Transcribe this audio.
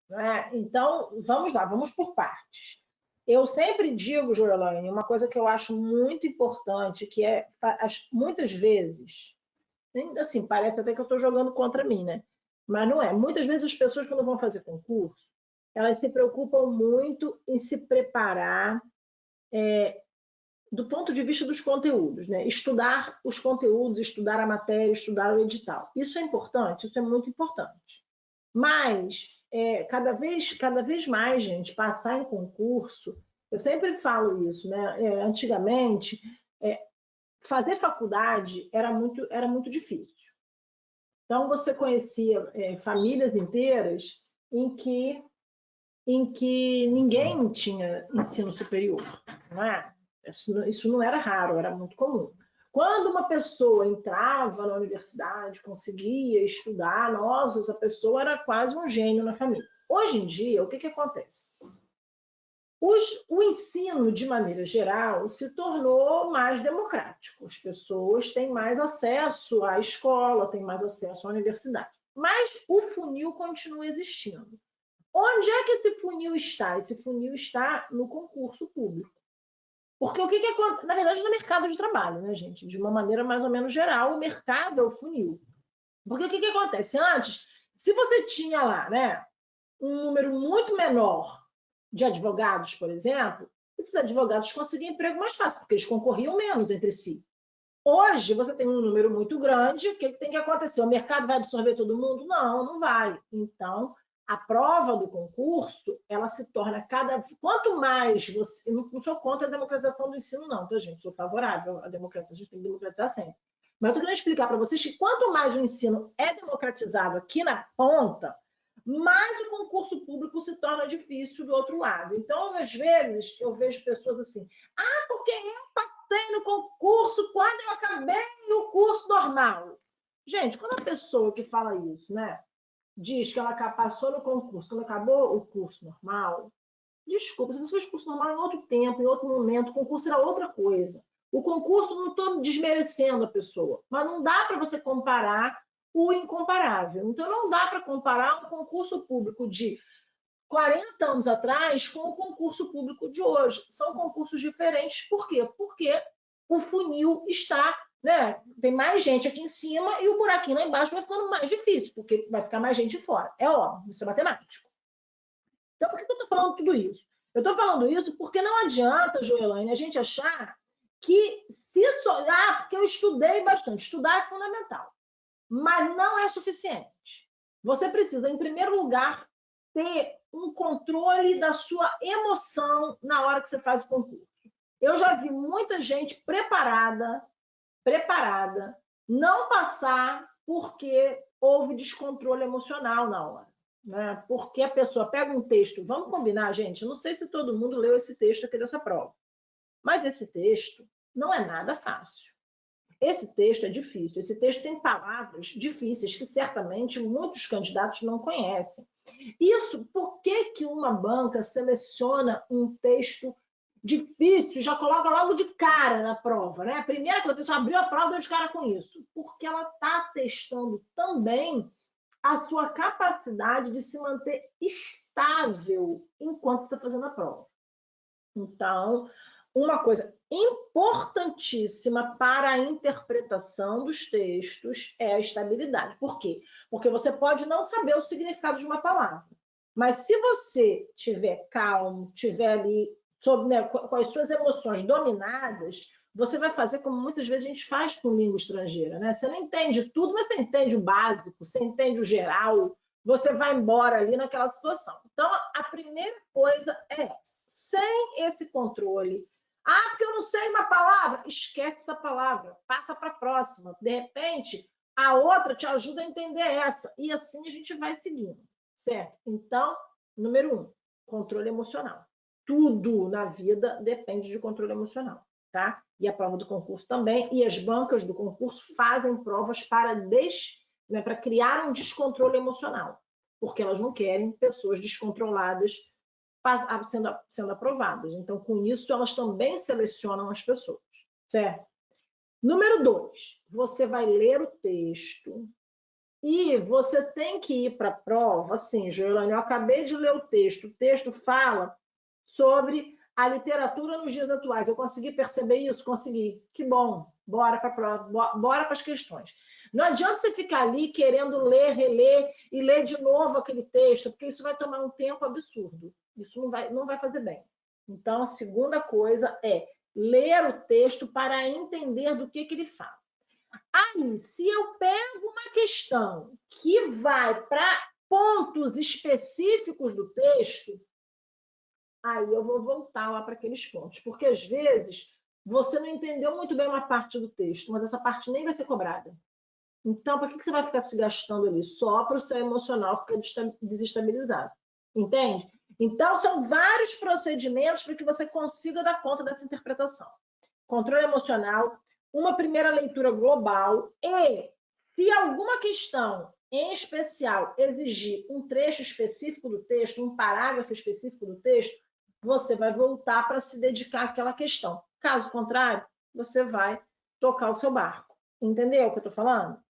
né? Então, vamos lá, vamos por partes. Eu sempre digo, Joelaine, uma coisa que eu acho muito importante, que é, muitas vezes, assim, parece até que eu estou jogando contra mim, né? Mas não é. Muitas vezes as pessoas, quando vão fazer concurso, elas se preocupam muito em se preparar do ponto de vista dos conteúdos, né? Estudar os conteúdos, estudar a matéria, estudar o edital. Isso é importante, isso é muito importante. Mas cada vez mais, gente, passar em concurso, eu sempre falo isso, né? Antigamente, fazer faculdade era muito difícil. Então, você conhecia famílias inteiras em que ninguém tinha ensino superior, não é? Isso não era raro, era muito comum. Quando uma pessoa entrava na universidade, conseguia estudar, nossa, essa pessoa era quase um gênio na família. Hoje em dia, o que acontece? O ensino, de maneira geral, se tornou mais democrático. As pessoas têm mais acesso à escola, têm mais acesso à universidade. Mas o funil continua existindo. Onde é que esse funil está? Esse funil está no concurso público. Porque o que acontece? Na verdade, no mercado de trabalho, né, gente? De uma maneira mais ou menos geral, o mercado é o funil. Porque o que acontece? Antes, se você tinha lá, né, um número muito menor de advogados, por exemplo, esses advogados conseguiam emprego mais fácil, porque eles concorriam menos entre si. Hoje, você tem um número muito grande, o que tem que acontecer? O mercado vai absorver todo mundo? Não, não vai. Então, a prova do concurso, ela se torna quanto mais você... Eu não sou contra a democratização do ensino, não, tá, gente? Sou favorável à democratização, a gente tem que democratizar sempre. Mas eu tô querendo explicar para vocês que quanto mais o ensino é democratizado aqui na ponta, mais o concurso público se torna difícil do outro lado. Então, às vezes, eu vejo pessoas assim, porque eu passei no concurso quando eu acabei o curso normal. Gente, quando a pessoa que fala isso, né, diz que ela passou no concurso quando acabou o curso normal, desculpa, você fez curso normal em outro tempo, em outro momento, o concurso era outra coisa. O concurso, não estou desmerecendo a pessoa, mas não dá para você comparar o incomparável. Então, não dá para comparar um concurso público de 40 anos atrás com o concurso público de hoje. São concursos diferentes. Por quê? Porque o funil está, né? Tem mais gente aqui em cima e o buraquinho lá embaixo vai ficando mais difícil, porque vai ficar mais gente fora. É óbvio, isso é matemático. Então, por que eu estou falando tudo isso? Eu estou falando isso porque não adianta, Joelaine, a gente achar que se só... porque eu estudei bastante. Estudar é fundamental, mas não é suficiente. Você precisa, em primeiro lugar, ter um controle da sua emoção na hora que você faz o concurso. Eu já vi muita gente preparada, não passar porque houve descontrole emocional na hora. Né? Porque a pessoa pega um texto, vamos combinar, gente, eu não sei se todo mundo leu esse texto aqui dessa prova, mas esse texto não é nada fácil. Esse texto é difícil, esse texto tem palavras difíceis que certamente muitos candidatos não conhecem. Isso, por que uma banca seleciona um texto difícil, já coloca logo de cara na prova, né? A primeira coisa, a pessoa abriu a prova, deu de cara com isso. Porque ela está testando também a sua capacidade de se manter estável enquanto está fazendo a prova. Então, uma coisa importantíssima para a interpretação dos textos é a estabilidade. Por quê? Porque você pode não saber o significado de uma palavra, mas se você tiver calmo, tiver ali com as suas emoções dominadas, você vai fazer como muitas vezes a gente faz com língua estrangeira, né? Você não entende tudo, mas você entende o básico, você entende o geral, você vai embora ali naquela situação. Então, a primeira coisa é essa. Sem esse controle. Porque eu não sei uma palavra. Esquece essa palavra. Passa para a próxima. De repente, a outra te ajuda a entender essa. E assim a gente vai seguindo. Certo? Então, número 1, controle emocional. Tudo na vida depende de controle emocional. Tá? E a prova do concurso também. E as bancas do concurso fazem provas para criar um descontrole emocional. Porque elas não querem pessoas descontroladas sendo aprovadas. Então, com isso, elas também selecionam as pessoas, certo? Número 2, você vai ler o texto E você tem que ir para a prova, assim, Joelane, eu acabei de ler o texto fala sobre a literatura nos dias atuais. Eu consegui perceber isso? Consegui. Que bom. Bora para a prova, bora para as questões. Não adianta você ficar ali querendo ler, reler e ler de novo aquele texto, porque isso vai tomar um tempo absurdo. Isso não vai fazer bem. Então, a segunda coisa é ler o texto para entender do que ele fala. Aí, se eu pego uma questão que vai para pontos específicos do texto, aí eu vou voltar lá para aqueles pontos. Porque, às vezes, você não entendeu muito bem uma parte do texto, mas essa parte nem vai ser cobrada. Então, para que você vai ficar se gastando ali? Só para o seu emocional ficar desestabilizado. Entende? Então, são vários procedimentos para que você consiga dar conta dessa interpretação. Controle emocional, uma primeira leitura global e, se alguma questão em especial exigir um trecho específico do texto, um parágrafo específico do texto, você vai voltar para se dedicar àquela questão. Caso contrário, você vai tocar o seu barco. Entendeu o que eu estou falando?